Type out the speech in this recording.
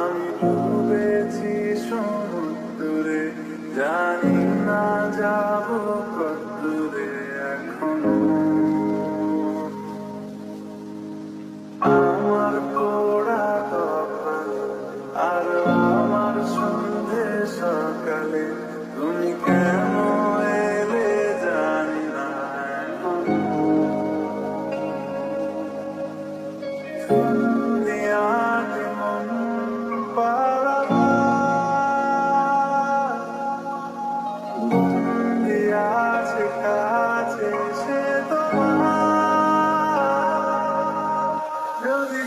আমি ডুবেছি সমুদ্রে, জানি না যাব কতদূরে এখনো। আমার পোড়া কপাল আর আমার সন্ধে সকালে, তুমি কেন এলে জানি না এখনো। দুনিয়াতে মন পারাবার বন্দি আছে কাছে সে তোমার, যদি